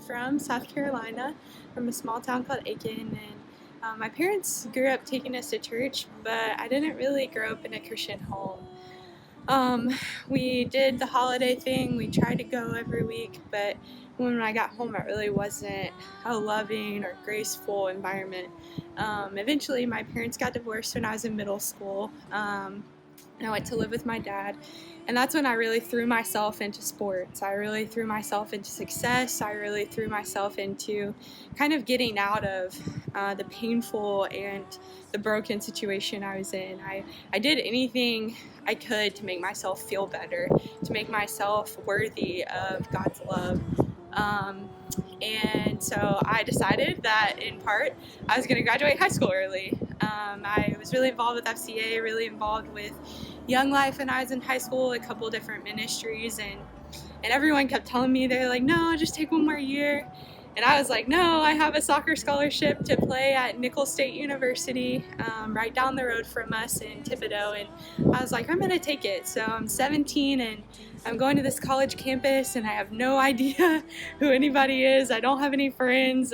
from South Carolina, from a small town called Aiken, and my parents grew up taking us to church, but I didn't really grow up in a Christian home. We did the holiday thing, we tried to go every week, but when I got home it really wasn't a loving or graceful environment. Eventually my parents got divorced when I was in middle school, and I went to live with my dad, and that's when I really threw myself into sports. I really threw myself into success. I really threw myself into kind of getting out of the painful and the broken situation I was in. I did anything I could to make myself feel better, to make myself worthy of God's love. And so I decided that in part I was going to graduate high school early. I was really involved with FCA, really involved with Young Life when I was in high school, a couple different ministries, and everyone kept telling me, they're like, no, just take one more year. And I was like, no, I have a soccer scholarship to play at Nicholls State University, right down the road from us in Thibodaux, and I was like, I'm going to take it. So I'm 17 and I'm going to this college campus and I have no idea who anybody is. I don't have any friends,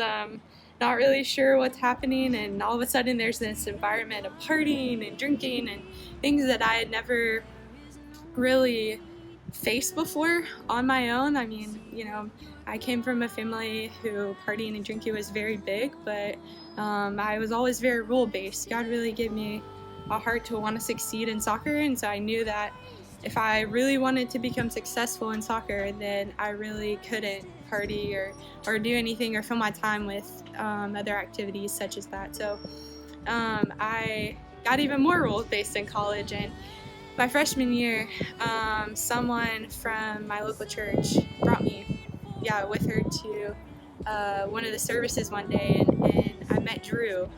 not really sure what's happening, and all of a sudden there's this environment of partying and drinking and things that I had never really faced before on my own. I mean, I came from a family who partying and drinking was very big, but I was always very rule-based. God really gave me a heart to want to succeed in soccer, and so I knew that if I really wanted to become successful in soccer, then I really couldn't party or do anything or fill my time with other activities such as that. So I got even more rules-based in college, and my freshman year, someone from my local church brought me with her to one of the services one day, and I met Drew,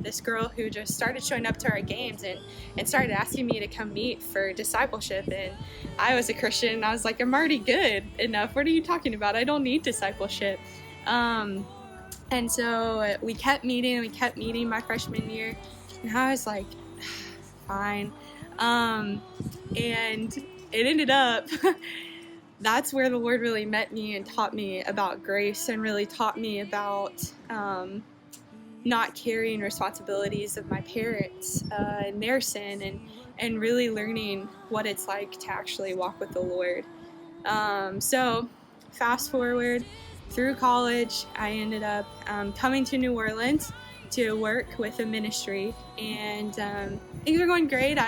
this girl who just started showing up to our games and started asking me to come meet for discipleship. And I was a Christian, and I was like, I'm already good enough. What are you talking about? I don't need discipleship. And so we kept meeting my freshman year, and I was like, fine. And it ended up that's where the Lord really met me and taught me about grace, and really taught me about not carrying responsibilities of my parents and their sin, and really learning what it's like to actually walk with the Lord. So fast forward through college, I ended up coming to New Orleans to work with a ministry, and things were going great.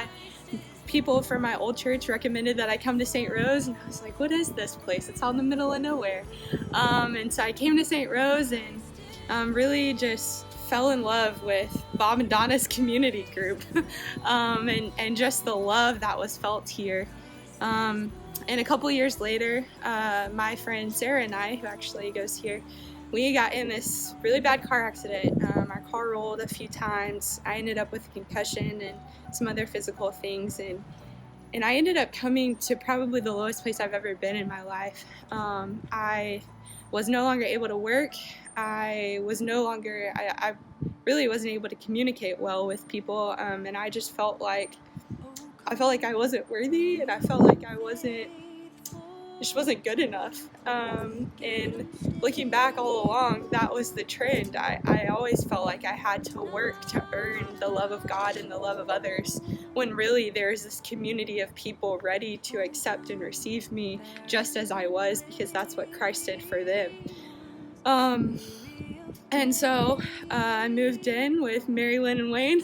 People from my old church recommended that I come to St. Rose, and I was like, what is this place? It's out in the middle of nowhere. And so I came to St. Rose and really just fell in love with Bob and Donna's community group, and just the love that was felt here. And a couple years later, my friend Sarah and I, who actually goes here, we got in this really bad car accident. Our car rolled a few times. I ended up with a concussion and some other physical things, and I ended up coming to probably the lowest place I've ever been in my life. I was no longer able to work. I really wasn't able to communicate well with people, and I just felt like I wasn't worthy, and I felt like I just wasn't good enough. And looking back all along, that was the trend. I always felt like I had to work to earn the love of God and the love of others, when really there's this community of people ready to accept and receive me just as I was, because that's what Christ did for them. And so I moved in with Mary Lynn and Wayne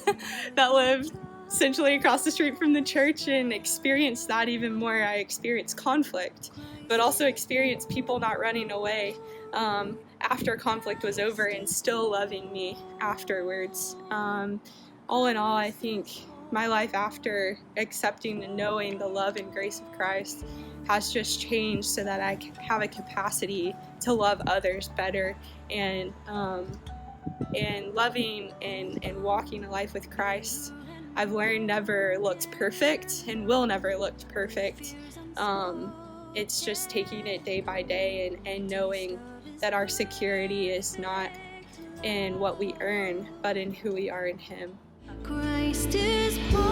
that lived essentially across the street from the church, and experienced that even more. I experienced conflict, but also experienced people not running away after conflict was over, and still loving me afterwards. All in all, I think my life after accepting and knowing the love and grace of Christ has just changed, so that I have a capacity to love others better, and loving and walking a life with Christ, I've learned, never looked perfect and will never look perfect. It's just taking it day by day, and knowing that our security is not in what we earn, but in who we are in Him. Christ is born.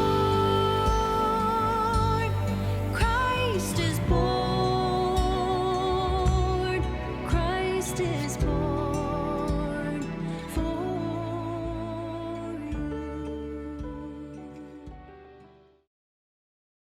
Christ is born. Christ is is born.